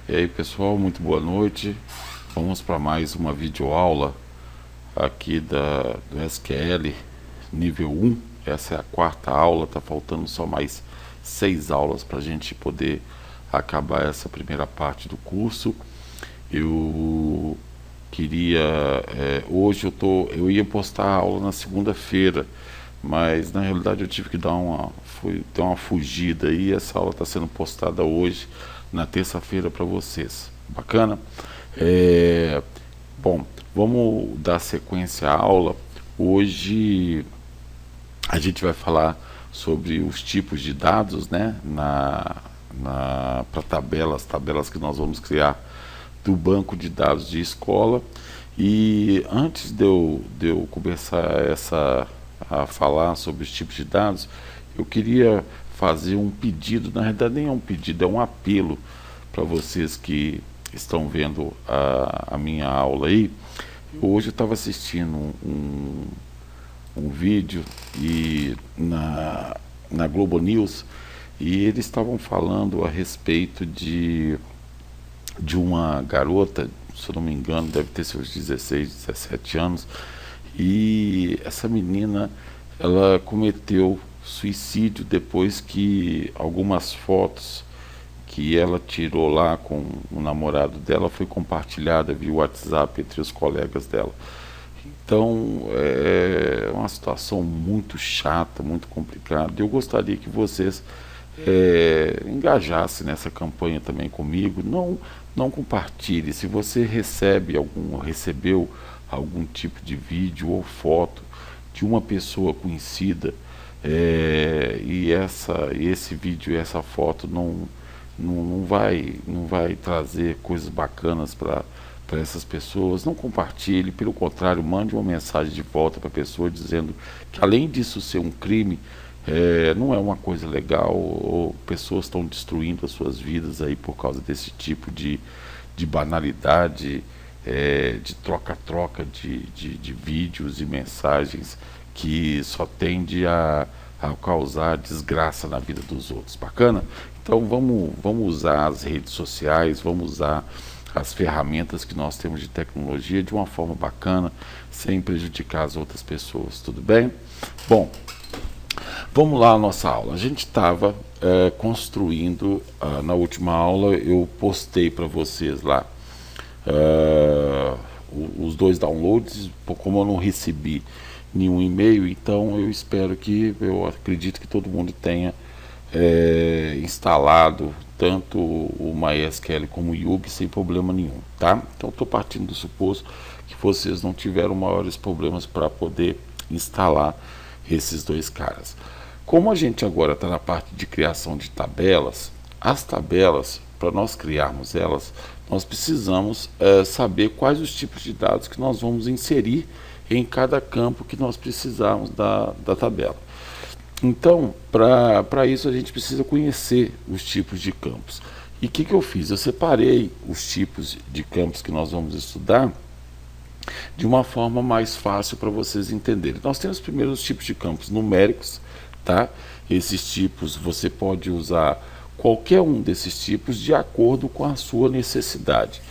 E aí pessoal, muito boa noite. Vamos para mais uma videoaula aqui do SQL nível 1. Essa é a quarta aula, tá faltando só mais 6 aulas para a gente poder acabar essa primeira parte do curso. Eu queria, hoje eu ia postar a aula na segunda-feira, mas na realidade eu tive que ter uma fugida e essa aula está sendo postada hoje, na terça-feira, para vocês. Bacana? É, bom, vamos dar sequência à aula. Hoje a gente vai falar sobre os tipos de dados, né, para tabelas que nós vamos criar do banco de dados de escola. E antes de eu começar a falar sobre os tipos de dados, eu queria fazer um pedido, na realidade nem é um pedido, é um apelo para vocês que estão vendo a minha aula aí. Hoje eu estava assistindo um vídeo na Globo News, e eles estavam falando a respeito de uma garota, se eu não me engano, deve ter seus 16, 17 anos, e essa menina, ela cometeu suicídio depois que algumas fotos que ela tirou lá com o namorado dela foi compartilhada via WhatsApp entre os colegas dela. Então é uma situação muito chata, muito complicada. Eu gostaria que vocês engajassem nessa campanha também comigo. Não compartilhe. Se você recebeu algum tipo de vídeo ou foto de uma pessoa conhecida, e esse vídeo e essa foto não vai trazer coisas bacanas para essas pessoas, não compartilhe, pelo contrário, mande uma mensagem de volta para a pessoa dizendo que, além disso ser um crime, não é uma coisa legal, ou pessoas estão destruindo as suas vidas aí por causa desse tipo de banalidade, de troca-troca de vídeos e mensagens que só tende a causar desgraça na vida dos outros. Bacana? Então vamos usar as redes sociais, vamos usar as ferramentas que nós temos de tecnologia de uma forma bacana, sem prejudicar as outras pessoas, tudo bem? Bom, vamos lá à nossa aula. A gente estava construindo, na última aula eu postei para vocês lá os dois downloads. Como eu não recebi nenhum e-mail, então eu acredito que todo mundo tenha instalado tanto o MySQL como o Yubi sem problema nenhum, tá? Então estou partindo do suposto que vocês não tiveram maiores problemas para poder instalar esses dois caras. Como a gente agora está na parte de criação de tabelas, as tabelas, para nós criarmos elas, nós precisamos saber quais os tipos de dados que nós vamos inserir em cada campo que nós precisarmos da tabela. Então, para isso a gente precisa conhecer os tipos de campos. E o que eu fiz? Eu separei os tipos de campos que nós vamos estudar de uma forma mais fácil para vocês entenderem. Nós temos primeiro os tipos de campos numéricos, tá? Esses tipos você pode usar qualquer um desses tipos de acordo com a sua necessidade.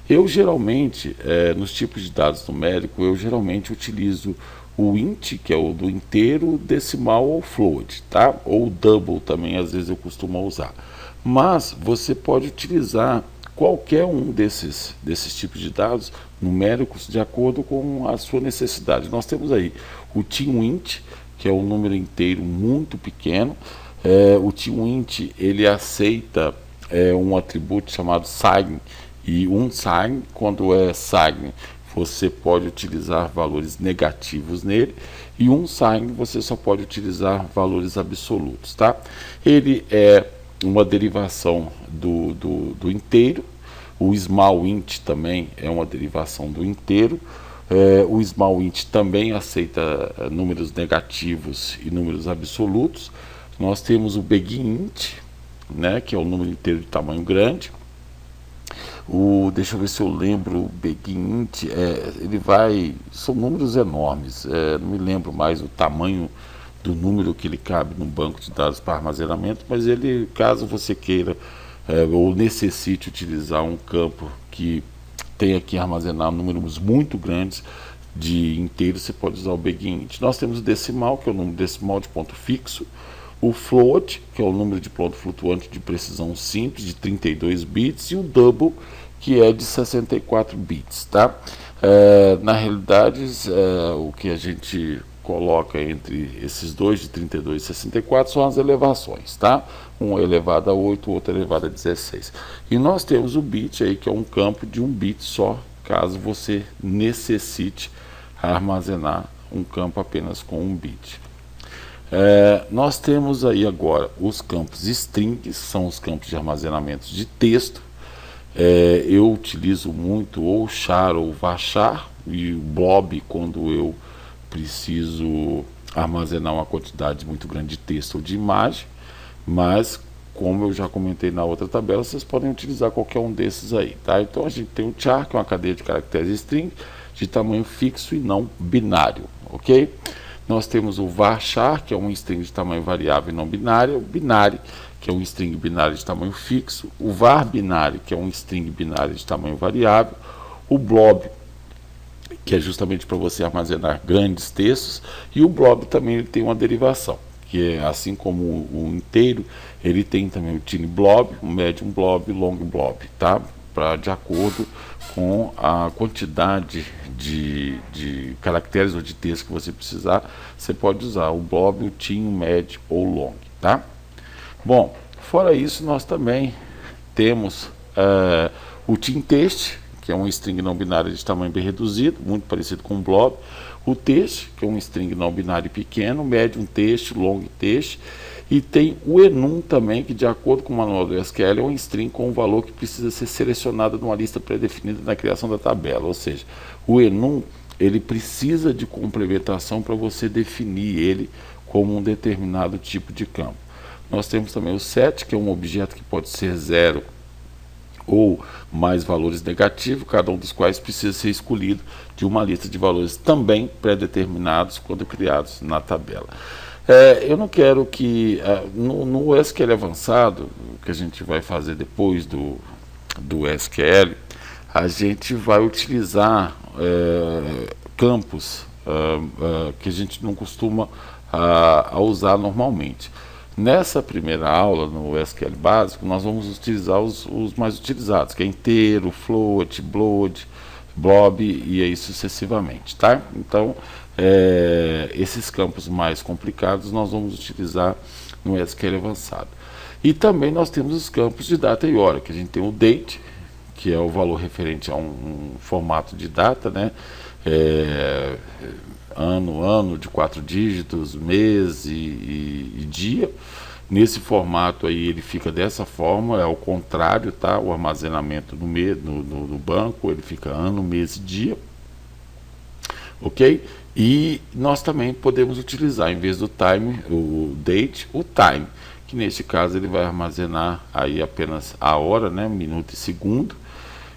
Eu geralmente, nos tipos de dados numéricos, eu geralmente utilizo o int, que é o do inteiro, decimal ou float, tá? Ou double também, às vezes eu costumo usar. Mas você pode utilizar qualquer um desses tipos de dados numéricos de acordo com a sua necessidade. Nós temos aí o TeamInt, que é um número inteiro muito pequeno. O TeamInt, ele aceita um atributo chamado sign, e um sign, quando é sign, você pode utilizar valores negativos nele, e um sign você só pode utilizar valores absolutos, tá? Ele é uma derivação do inteiro. O small int também é uma derivação do inteiro. O small int também aceita números negativos e números absolutos. Nós temos o begin int, né, que é o número inteiro de tamanho grande. Deixa eu ver se eu lembro, o begin int, são números enormes, não me lembro mais o tamanho do número que ele cabe no banco de dados para armazenamento, mas ele, caso você queira ou necessite utilizar um campo que tenha que armazenar números muito grandes de inteiros, você pode usar o BegInt. Nós temos o decimal, que é o número decimal de ponto fixo, o float, que é o número de ponto flutuante de precisão simples, de 32 bits, e o double, que é de 64 bits, tá? Na realidade, o que a gente coloca entre esses dois, de 32 e 64, são as elevações, tá? Um é elevado a 8, o outro é elevado a 16. E nós temos o bit aí, que é um campo de um bit só, caso você necessite armazenar um campo apenas com um bit. Nós temos aí agora os campos strings, são os campos de armazenamento de texto. Eu utilizo muito ou char ou varchar, e o blob quando eu preciso armazenar uma quantidade muito grande de texto ou de imagem, mas como eu já comentei na outra tabela, vocês podem utilizar qualquer um desses aí, tá? Então a gente tem o char, que é uma cadeia de caracteres string de tamanho fixo e não binário, ok? Nós temos o varchar, que é um string de tamanho variável e não binário, o binary, que é um string binário de tamanho fixo, o var binário, que é um string binário de tamanho variável, o blob, que é justamente para você armazenar grandes textos, e o blob também ele tem uma derivação, que é assim como o inteiro, ele tem também o tiny blob, o medium blob e o long blob, tá? De acordo com a quantidade de caracteres ou de texto que você precisar, você pode usar o blob, o thin, o médio ou o long, tá? Bom, fora isso, nós também temos o thin text, que é um string não binário de tamanho bem reduzido, muito parecido com o blob, o text, que é um string não binário pequeno, medium text, long text, e tem o enum também, que de acordo com o manual do SQL é um string com um valor que precisa ser selecionado numa lista pré-definida na criação da tabela, ou seja, o enum ele precisa de complementação para você definir ele como um determinado tipo de campo. Nós temos também o set, que é um objeto que pode ser 0 ou mais valores negativos, cada um dos quais precisa ser escolhido de uma lista de valores também pré-determinados quando criados na tabela. Eu não quero que, no SQL avançado, que a gente vai fazer depois do SQL, a gente vai utilizar campos que a gente não costuma a usar normalmente. Nessa primeira aula, no SQL básico, nós vamos utilizar os mais utilizados, que é inteiro, float, blob e aí sucessivamente, tá? Então, esses campos mais complicados nós vamos utilizar no SQL avançado. E também nós temos os campos de data e hora, que a gente tem o date, que é o valor referente a um formato de data, né? Ano de 4 dígitos, mês e dia. Nesse formato aí ele fica dessa forma, é ao contrário, tá? O armazenamento no banco, ele fica ano, mês e dia, ok? E nós também podemos utilizar, em vez do time, o date, o time, que neste caso ele vai armazenar aí apenas a hora, né? Minuto e segundo.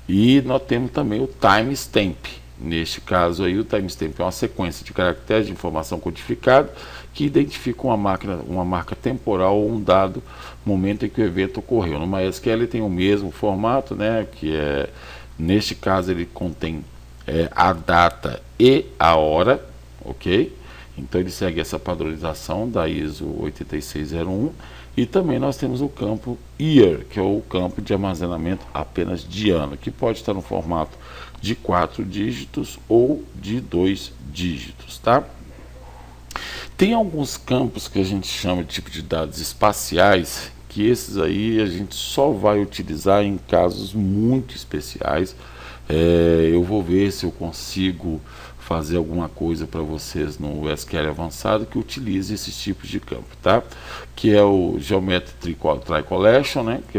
E nós temos também o timestamp. Neste caso aí, o timestamp é uma sequência de caracteres de informação codificada que identifica uma marca temporal ou um dado momento em que o evento ocorreu. No MySQL tem o mesmo formato, né, que neste caso ele contém a data e a hora, ok? Então ele segue essa padronização da ISO 8601. E também nós temos o campo year, que é o campo de armazenamento apenas de ano, que pode estar no formato de 4 dígitos ou de 2 dígitos, tá? Tem alguns campos que a gente chama de tipo de dados espaciais, que esses aí a gente só vai utilizar em casos muito especiais. Eu vou ver se eu consigo fazer alguma coisa para vocês no SQL avançado que utilize esses tipos de campo, tá? Que é o Geometry Tricollection, né? Que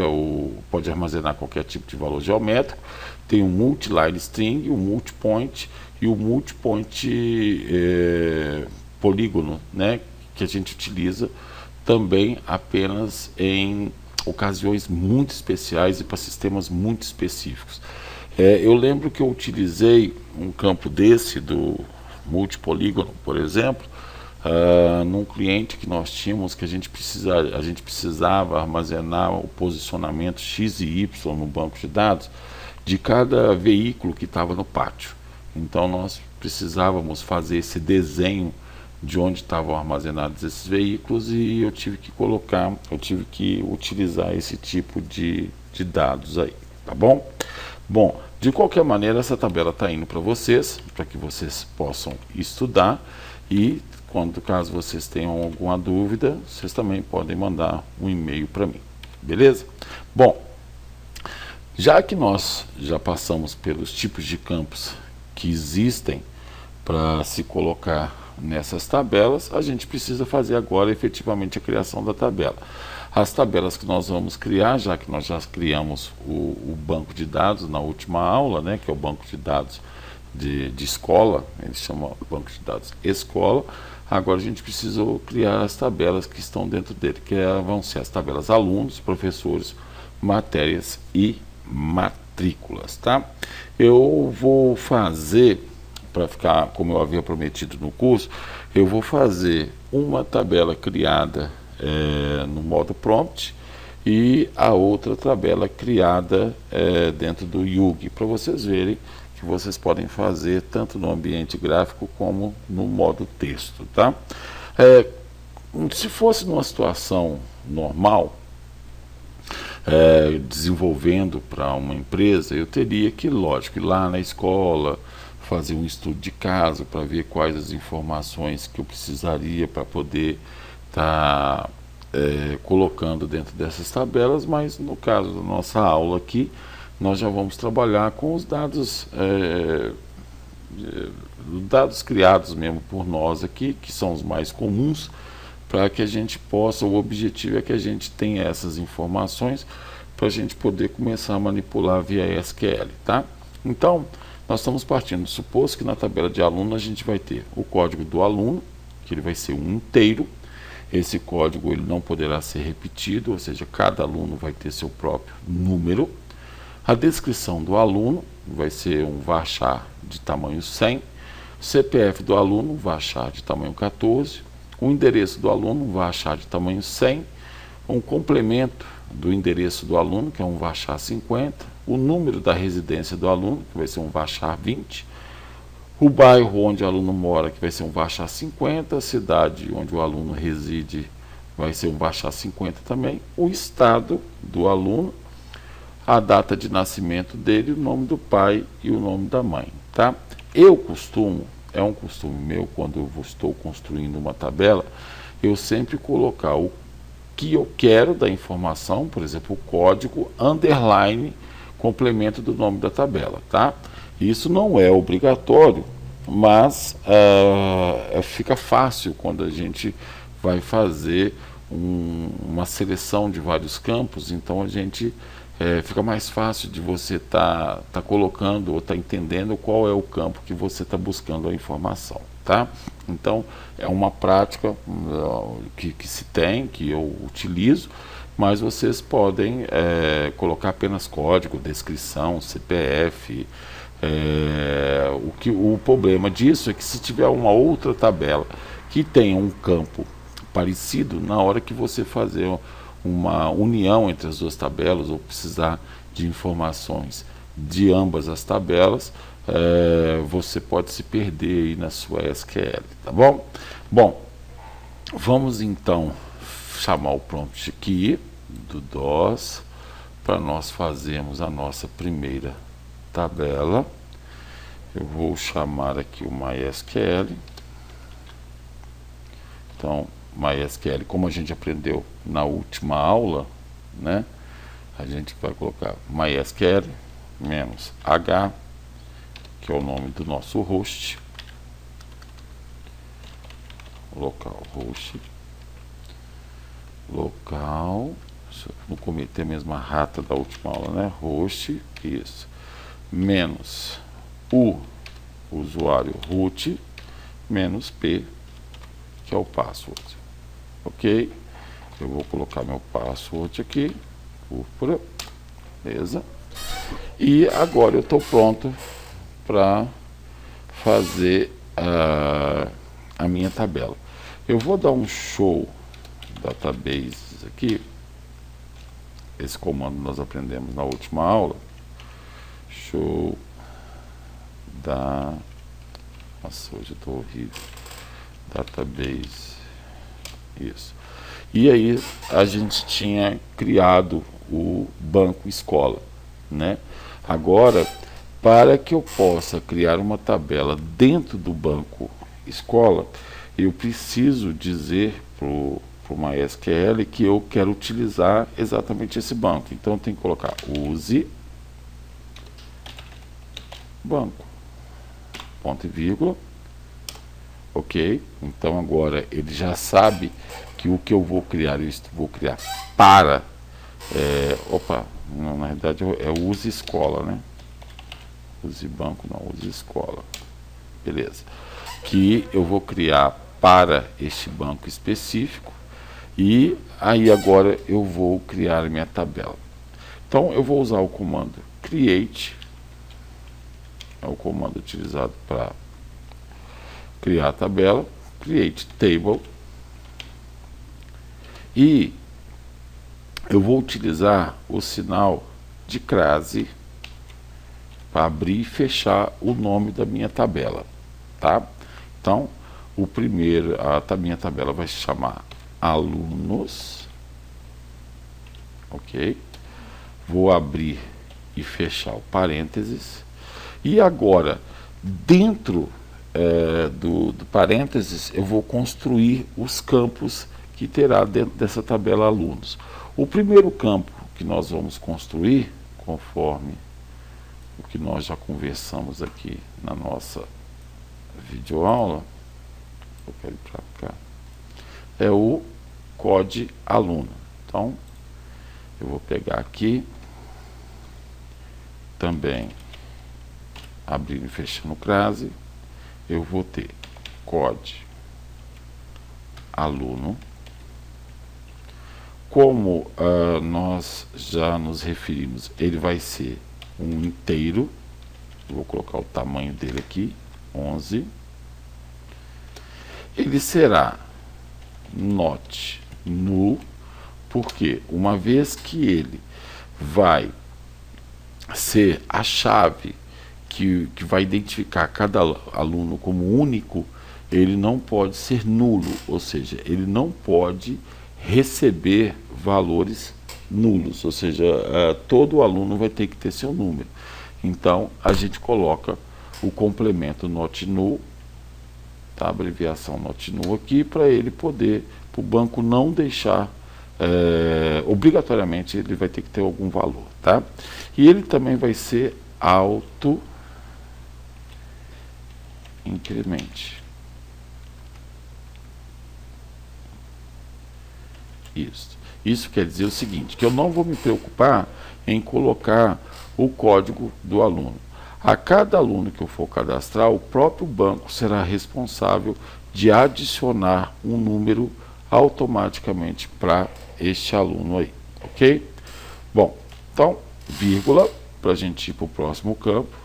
pode armazenar qualquer tipo de valor geométrico. Tem o Multi-Line String, o Multipoint e o Multipoint polígono, né? Que a gente utiliza também apenas em ocasiões muito especiais e para sistemas muito específicos. Eu lembro que eu utilizei um campo desse, do multipolígono, por exemplo, num cliente que nós tínhamos que a gente precisava armazenar o posicionamento X e Y no banco de dados de cada veículo que estava no pátio. Então nós precisávamos fazer esse desenho de onde estavam armazenados esses veículos e eu tive que utilizar esse tipo de dados aí, tá bom? Bom, de qualquer maneira essa tabela está indo para vocês, para que vocês possam estudar e caso vocês tenham alguma dúvida, vocês também podem mandar um e-mail para mim, beleza? Bom, já que nós já passamos pelos tipos de campos que existem para se colocar nessas tabelas, a gente precisa fazer agora efetivamente a criação da tabela. As tabelas que nós vamos criar, já que nós já criamos o banco de dados na última aula, né, que é o banco de dados de escola, eles chamam banco de dados escola, agora a gente precisa criar as tabelas que estão dentro dele, vão ser as tabelas alunos, professores, matérias e matrículas, tá? Eu vou fazer, para ficar como eu havia prometido no curso, eu vou fazer uma tabela criada no modo prompt e a outra tabela criada dentro do Yugi, para vocês verem que vocês podem fazer tanto no ambiente gráfico como no modo texto, tá? Se fosse numa situação normal, desenvolvendo para uma empresa, eu teria que, lógico, ir lá na escola, fazer um estudo de caso para ver quais as informações que eu precisaria para poder estar colocando dentro dessas tabelas, mas no caso da nossa aula aqui, nós já vamos trabalhar com os dados criados mesmo por nós aqui, que são os mais comuns, para que a gente possa, o objetivo é que a gente tenha essas informações para a gente poder começar a manipular via SQL, tá? Então, nós estamos partindo do suposto que na tabela de aluno a gente vai ter o código do aluno, que ele vai ser um inteiro. Esse código ele não poderá ser repetido, ou seja, cada aluno vai ter seu próprio número. A descrição do aluno vai ser um varchar de tamanho 100, CPF do aluno, varchar de tamanho 14, o endereço do aluno, um varchar de tamanho 100, um complemento do endereço do aluno, que é um varchar 50, o número da residência do aluno, que vai ser um varchar 20, o bairro onde o aluno mora, que vai ser um varchar 50, a cidade onde o aluno reside vai ser um varchar 50 também, o estado do aluno, a data de nascimento dele, o nome do pai e o nome da mãe, tá? É um costume meu, quando eu estou construindo uma tabela, eu sempre colocar o que eu quero da informação, por exemplo, o código, underline, complemento do nome da tabela, tá? Isso não é obrigatório, mas fica fácil quando a gente vai fazer uma seleção de vários campos, então a gente fica mais fácil de você tá colocando ou entendendo qual é o campo que você está buscando a informação, tá? Então é uma prática que se tem, que eu utilizo, mas vocês podem colocar apenas código, descrição, CPF. O problema disso é que se tiver uma outra tabela que tenha um campo parecido, na hora que você fazer uma união entre as duas tabelas ou precisar de informações de ambas as tabelas, você pode se perder aí na sua SQL, tá bom? Bom, vamos então chamar o prompt aqui do DOS para nós fazermos a nossa primeira tabela. Eu vou chamar aqui o MySQL. Então, MySQL, como a gente aprendeu na última aula, né? A gente vai colocar MySQL -h, que é o nome do nosso host, localhost, local, se eu não cometer a mesma rata da última aula, né? Host, isso, menos o usuário root, menos p, que é o password, ok? Eu vou colocar meu password aqui, púrpura, beleza? E agora eu estou pronto para fazer a minha tabela. Eu vou dar um show database aqui. Esse comando nós aprendemos na última aula. Show da... Nossa, hoje eu estou horrível. Database. Isso. E aí a gente tinha criado o banco escola, né? Agora, para que eu possa criar uma tabela dentro do banco escola, eu preciso dizer para o MySQL que eu quero utilizar exatamente esse banco. Então eu tenho que colocar use banco, ponto e vírgula. Ok? Então agora ele já sabe que o que eu vou criar, eu vou criar para... não, na realidade é use escola, né? Use banco, não, use escola. Beleza. Que eu vou criar para este banco específico. E aí agora eu vou criar a minha tabela. Então eu vou usar o comando create. É o comando utilizado para criar a tabela. Create table. E eu vou utilizar o sinal de crase para abrir e fechar o nome da minha tabela, tá? Então, o primeiro, a minha tabela vai se chamar alunos, ok? Vou abrir e fechar o parênteses. E agora, dentro do parênteses, eu vou construir os campos que terá dentro dessa tabela alunos. O primeiro campo que nós vamos construir, conforme o que nós já conversamos aqui na nossa videoaula, eu quero ir para cá, é o COD aluno. Então, eu vou pegar aqui, também abrindo e fechando o crase, eu vou ter COD aluno. Como nós já nos referimos, ele vai ser um inteiro. Eu vou colocar o tamanho dele aqui, 11. Ele será not null, porque uma vez que ele vai ser a chave que vai identificar cada aluno como único, ele não pode ser nulo, ou seja, ele não pode receber valores nulos, ou seja, todo aluno vai ter que ter seu número. Então, a gente coloca o complemento not null, tá? A abreviação not null aqui, para ele poder, para o banco não deixar, obrigatoriamente ele vai ter que ter algum valor, tá? E ele também vai ser auto incremente. Isso quer dizer o seguinte, que eu não vou me preocupar em colocar o código do aluno. A cada aluno que eu for cadastrar, o próprio banco será responsável de adicionar um número automaticamente para este aluno aí, ok? Bom, então, vírgula, para a gente ir para o próximo campo,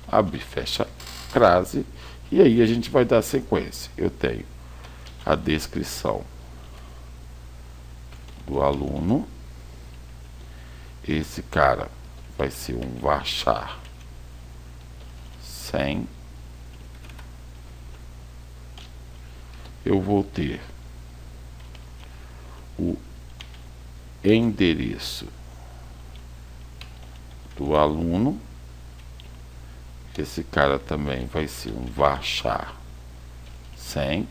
abre, fecha, crase, e aí a gente vai dar sequência. Eu tenho a descrição do aluno, esse cara vai ser um varchar 100. Eu vou ter o endereço do aluno, esse cara também vai ser um varchar 100.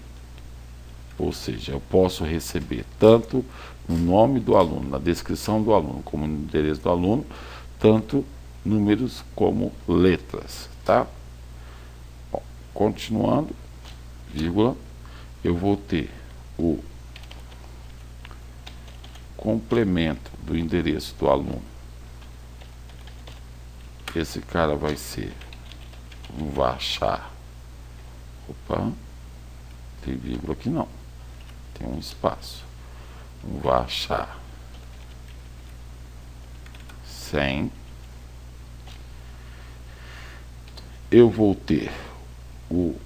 Ou seja, eu posso receber tanto o nome do aluno, na descrição do aluno, como no endereço do aluno, tanto números como letras, tá? Bom, continuando, vírgula, eu vou ter o complemento do endereço do aluno. Esse cara vai ser um varchar. Opa, tem vírgula aqui não. Tem um espaço. Um varchar 100. Eu vou ter o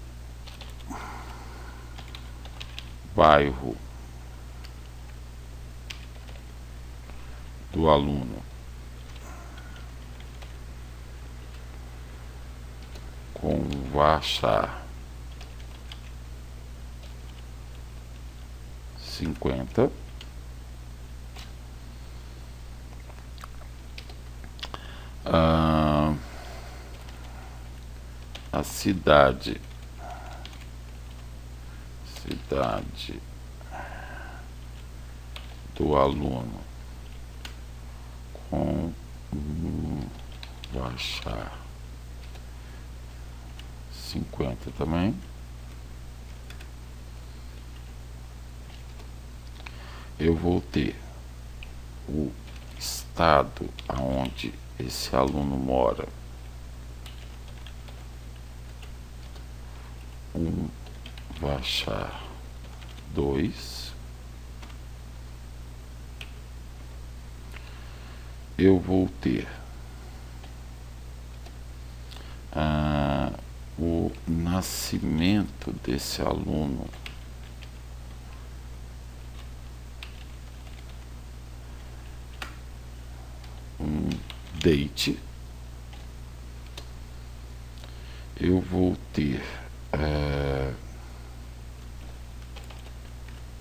bairro do aluno com varchar 50, a cidade do aluno com varchar 50 também. Eu vou ter o estado aonde esse aluno mora, varchar 2. Eu vou ter o nascimento desse aluno date. Eu vou ter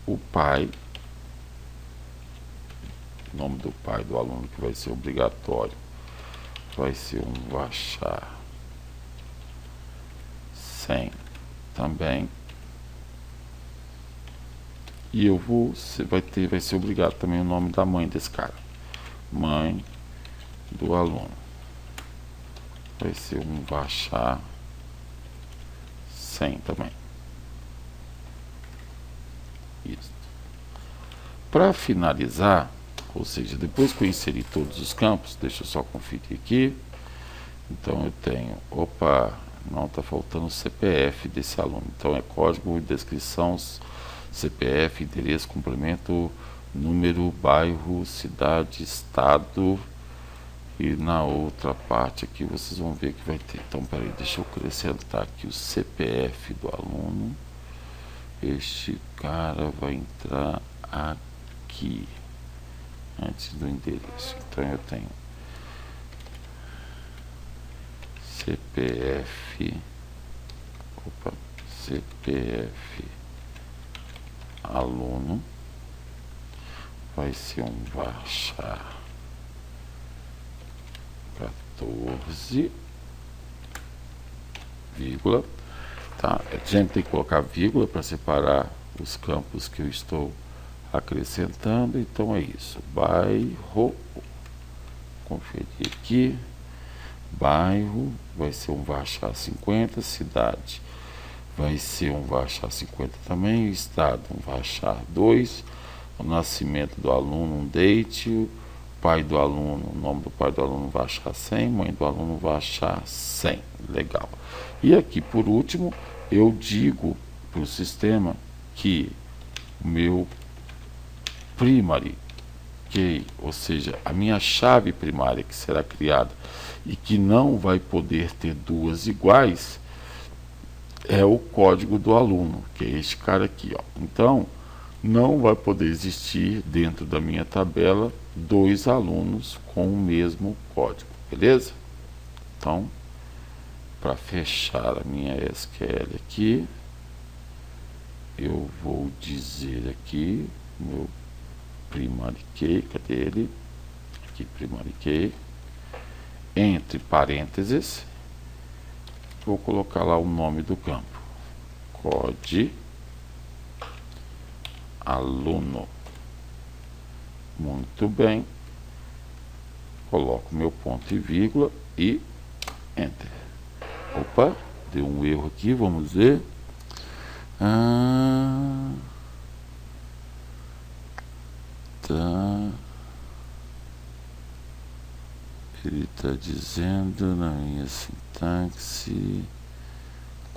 o pai, o nome do pai do aluno, que vai ser obrigatório, vai ser um varchar 100 também. E eu vou, vai ser obrigado também o nome da mãe desse cara, mãe do aluno, vai ser um varchar 100 também. Isso. Para finalizar, ou seja, depois que eu inseri todos os campos, deixa eu só conferir aqui. Então eu tenho, não, está faltando o CPF desse aluno. Então é código, descrição, CPF, endereço, complemento, número, bairro, cidade, estado. E na outra parte aqui vocês vão ver que vai ter. Então, peraí, deixa eu acrescentar aqui o CPF do aluno. Este cara vai entrar aqui antes do endereço. Então eu tenho CPF aluno, vai ser um varchar 14, vírgula, tá? A gente tem que colocar vírgula para separar os campos que eu estou acrescentando. Então é isso, bairro, conferir aqui, bairro vai ser um varchar 50, cidade vai ser um varchar 50 também, estado um varchar 2, o nascimento do aluno um date, o pai do aluno, o nome do pai do aluno varchar 100, mãe do aluno varchar 100, legal. E aqui por último eu digo para o sistema que o meu primary key, ou seja, a minha chave primária que será criada e que não vai poder ter duas iguais, é o código do aluno, que é este cara aqui, ó. Então, não vai poder existir dentro da minha tabela dois alunos com o mesmo código, beleza? Então, para fechar a minha SQL aqui, eu vou dizer aqui, meu primary key, cadê ele? Aqui, primary key, entre parênteses, vou colocar lá o nome do campo, code aluno. Muito bem, coloco meu ponto e vírgula e enter. Opa, deu um erro aqui, vamos ver. Tá. Ele está dizendo na minha sintaxe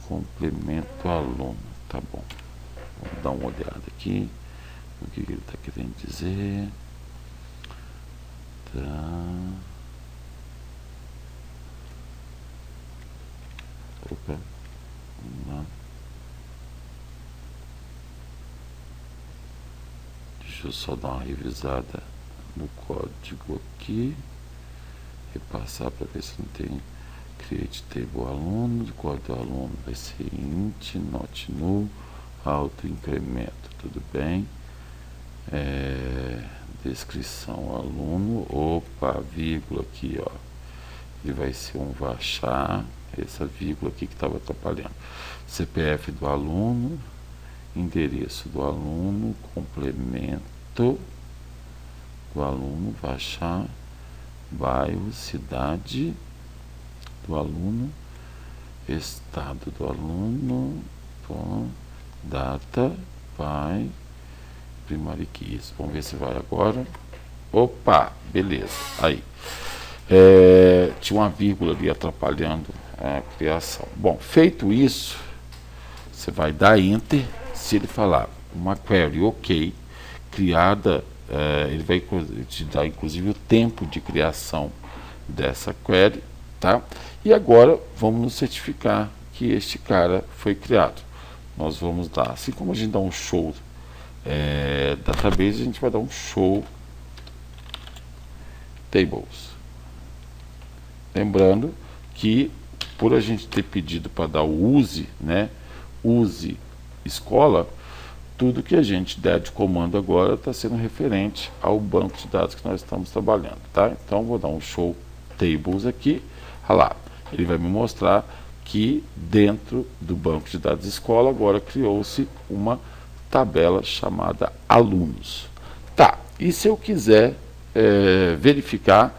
complemento aluno. Tá bom, vamos dar uma olhada aqui o que ele está querendo dizer. Tá. Opa, vamos lá. Deixa eu só dar uma revisada no código aqui, repassar para ver se não tem create table aluno. O código do aluno vai ser int, not null, auto incremento, tudo bem. Descrição aluno, opa, vírgula aqui, ó, ele vai ser um varchar, essa vírgula aqui que estava atrapalhando. CPF do aluno, endereço do aluno, complemento do aluno, varchar, bairro, cidade do aluno, estado do aluno, bom, data, vai, primary keys. Vamos ver se vai agora. Opa, beleza. Aí. Tinha uma vírgula ali atrapalhando a criação. Bom, feito isso, você vai dar Enter. Se ele falar uma query ok, criada, ele vai te dar inclusive o tempo de criação dessa query, tá? E agora vamos nos certificar que este cara foi criado. Nós vamos dar, assim como a gente dá um show database, a gente vai dar um show tables. Lembrando que por a gente ter pedido para dar o use, né, use escola, tudo que a gente der de comando agora está sendo referente ao banco de dados que nós estamos trabalhando, tá? Então vou dar um show tables aqui, olha lá, ele vai me mostrar que dentro do banco de dados escola agora criou-se uma tabela chamada alunos. Tá, e se eu quiser verificar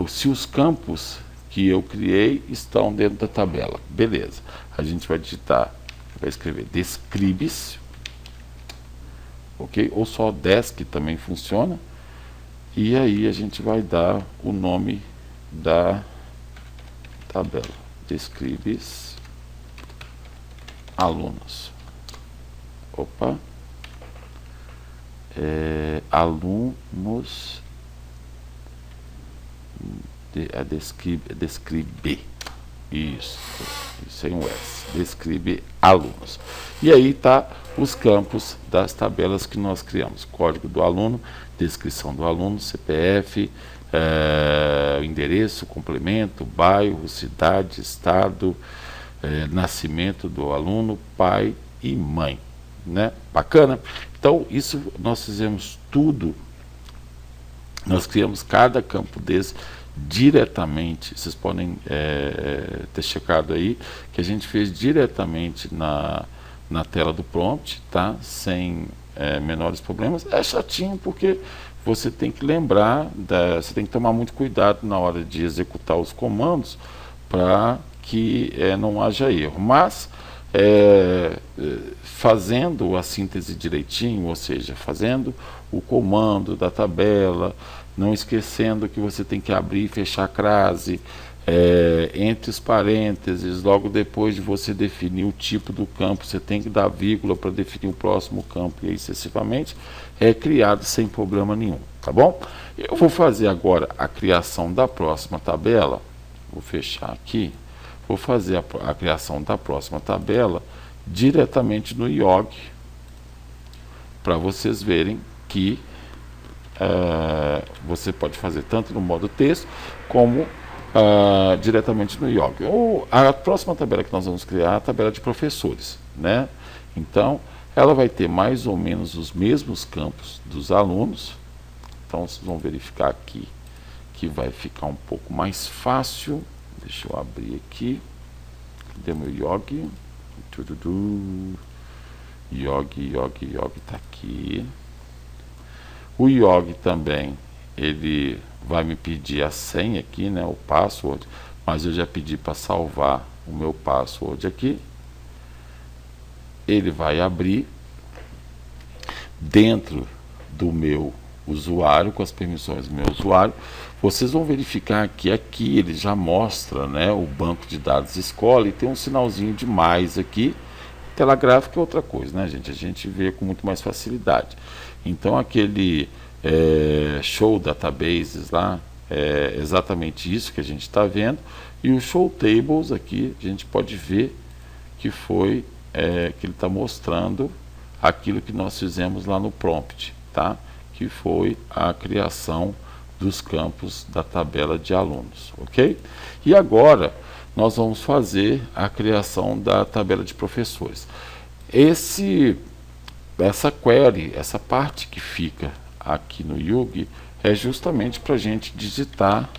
se os campos que eu criei estão dentro da tabela? Beleza, a gente vai digitar, vai escrever describes, ok? Ou só desk também funciona, e aí a gente vai dar o nome da tabela, describes alunos. Opa, alunos, describe, isso, sem o S, describe alunos. E aí tá os campos das tabelas que nós criamos: código do aluno, descrição do aluno, CPF, endereço, complemento, bairro, cidade, estado, nascimento do aluno, pai e mãe, né? Bacana? Então isso nós fizemos tudo, nós criamos cada campo desse diretamente. Vocês podem ter checado aí que a gente fez diretamente na tela do prompt, tá? Sem menores problemas. É chatinho porque você tem que lembrar, você tem que tomar muito cuidado na hora de executar os comandos para que não haja erro, mas fazendo a síntese direitinho, ou seja, fazendo o comando da tabela, não esquecendo que você tem que abrir e fechar a crase, entre os parênteses, logo depois de você definir o tipo do campo, você tem que dar vírgula para definir o próximo campo, e aí sucessivamente, é criado sem problema nenhum, tá bom? Eu vou fazer agora a criação da próxima tabela, vou fechar aqui, vou fazer a criação da próxima tabela diretamente no IOG, para vocês verem que você pode fazer tanto no modo texto como diretamente no IOG. A próxima tabela que nós vamos criar é a tabela de professores, né? Então ela vai ter mais ou menos os mesmos campos dos alunos. Então vocês vão verificar aqui que vai ficar um pouco mais fácil. Deixa eu abrir aqui, cadê meu IOG? IOG está aqui. O IOG também, ele vai me pedir a senha aqui, né, o password, mas eu já pedi para salvar o meu password aqui. Ele vai abrir dentro do meu usuário, com as permissões do meu usuário. Vocês vão verificar que aqui ele já mostra, né, o banco de dados escola, e tem um sinalzinho de mais aqui. Tela gráfica é outra coisa, né, gente? A gente vê com muito mais facilidade. Então aquele show databases lá é exatamente isso que a gente está vendo, e o show tables aqui a gente pode ver que foi que ele está mostrando aquilo que nós fizemos lá no prompt, tá? que foi a criação dos campos da tabela de alunos, ok? E agora nós vamos fazer a criação da tabela de professores. Essa query, essa parte que fica aqui no Yugi, é justamente para a gente digitar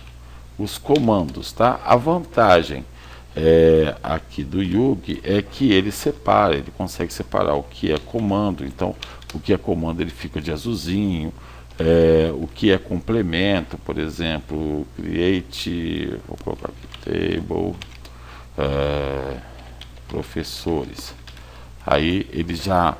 os comandos, tá? A vantagem aqui do Yugi é que ele separa, ele consegue separar o que é comando. Então, o que é comando ele fica de azulzinho, o que é complemento, por exemplo, create, vou colocar aqui, table, professores. Aí ele já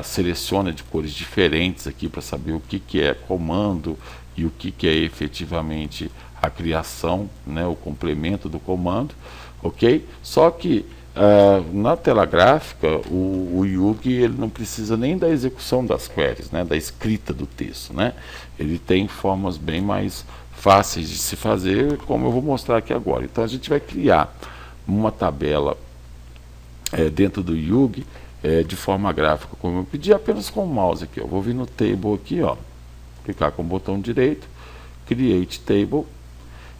seleciona de cores diferentes aqui para saber o que é comando e o que é efetivamente a criação, né, o complemento do comando, ok? Só que na tela gráfica o Yugi ele não precisa nem da execução das queries, né, da escrita do texto, né? Ele tem formas bem mais fáceis de se fazer, como eu vou mostrar aqui agora. Então a gente vai criar uma tabela dentro do Yugi de forma gráfica, como eu pedi, apenas com o mouse aqui. Eu vou vir no table aqui, ó, clicar com o botão direito, create table,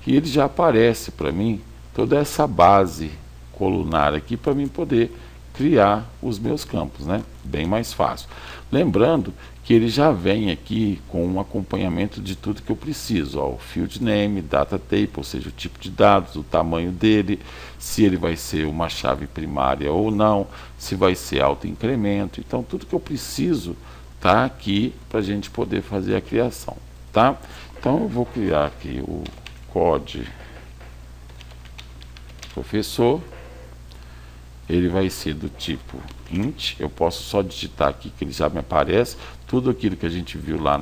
e ele já aparece para mim toda essa base colunar aqui para mim poder criar os meus campos, né? Bem mais fácil. Lembrando que ele já vem aqui com um acompanhamento de tudo que eu preciso, ó, o field name, data type, ou seja, o tipo de dados, o tamanho dele, se ele vai ser uma chave primária ou não, se vai ser autoincremento. Então tudo que eu preciso está aqui para a gente poder fazer a criação, tá? Então eu vou criar aqui o code professor. Ele vai ser do tipo int, eu posso só digitar aqui que ele já me aparece, tudo aquilo que a gente viu lá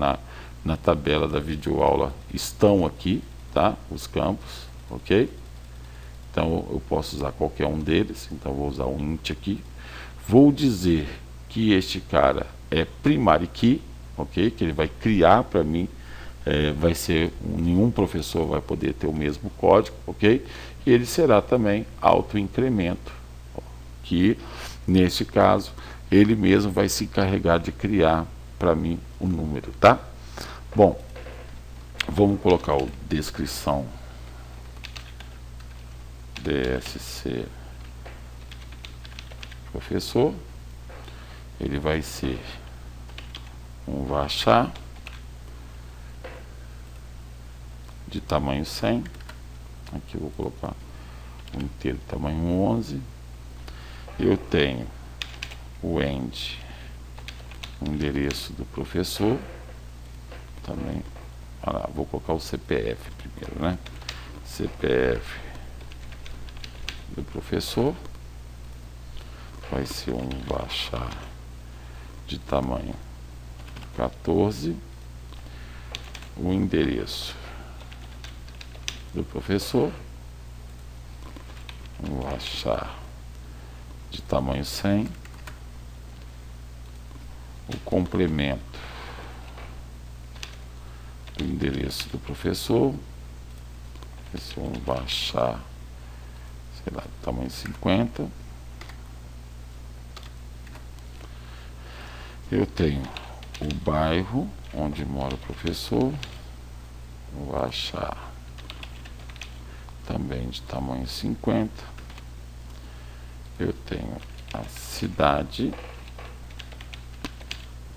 na tabela da videoaula estão aqui, tá? Os campos, ok? Então eu posso usar qualquer um deles, então vou usar um int aqui, vou dizer que este cara é primary key, ok? Que ele vai criar para mim, vai ser, nenhum professor vai poder ter o mesmo código, ok? E ele será também autoincremento, que nesse caso ele mesmo vai se encarregar de criar para mim o número, tá? Bom, vamos colocar o descrição DSC professor. Ele vai ser um varchar de tamanho 100. Aqui eu vou colocar um inteiro tamanho 11. Eu tenho o end, o endereço do professor, também, vou colocar o CPF primeiro, né? CPF do professor, vai ser um varchar de tamanho 14, o endereço do professor, um varchar de tamanho 100, o complemento do endereço do professor, esse é um varchar, sei lá, de tamanho 50. Eu tenho o bairro onde mora o professor, o varchar também de tamanho 50. Eu tenho a cidade do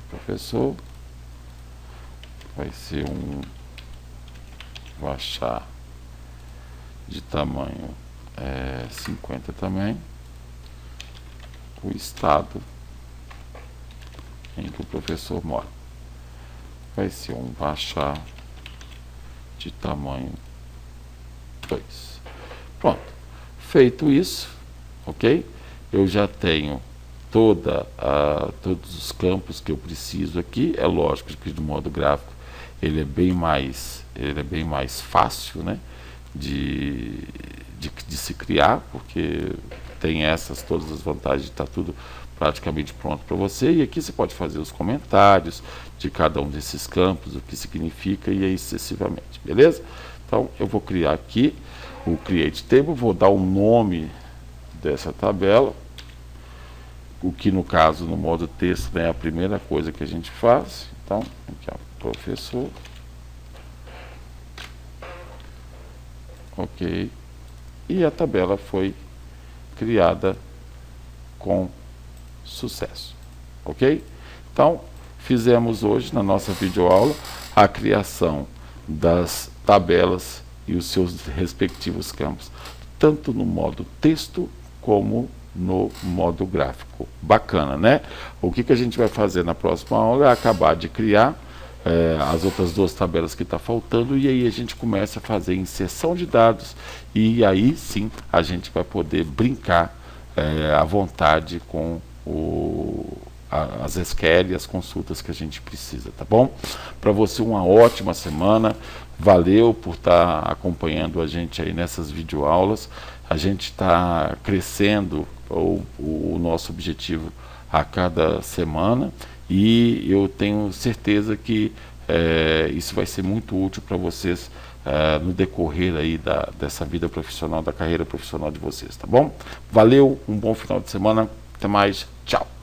professor, vai ser um varchar de tamanho 50 também. O estado em que o professor mora vai ser um varchar de tamanho 2. Pronto, feito isso, ok? Eu já tenho todos os campos que eu preciso aqui. É lógico que do modo gráfico ele é bem mais fácil, né, de se criar, porque tem todas as vantagens de estar tudo praticamente pronto para você. E aqui você pode fazer os comentários de cada um desses campos, o que significa e aí sucessivamente, beleza? Então eu vou criar aqui o create table, vou dar o nome dessa tabela, o que no caso no modo texto, né, é a primeira coisa que a gente faz. Então aqui, ó, professor. Ok. E a tabela foi criada com sucesso. Ok? Então, fizemos hoje na nossa videoaula a criação das tabelas e os seus respectivos campos, tanto no modo texto como no modo gráfico. Bacana, né? O que a gente vai fazer na próxima aula é acabar de criar as outras duas tabelas que está faltando, e aí a gente começa a fazer inserção de dados, e aí sim a gente vai poder brincar à vontade com as SQL e as consultas que a gente precisa, tá bom? Para você uma ótima semana, valeu por estar acompanhando a gente aí nessas videoaulas. A gente está crescendo o nosso objetivo a cada semana, e eu tenho certeza que isso vai ser muito útil para vocês no decorrer aí dessa vida profissional, da carreira profissional de vocês, tá bom? Valeu, um bom final de semana, até mais, tchau!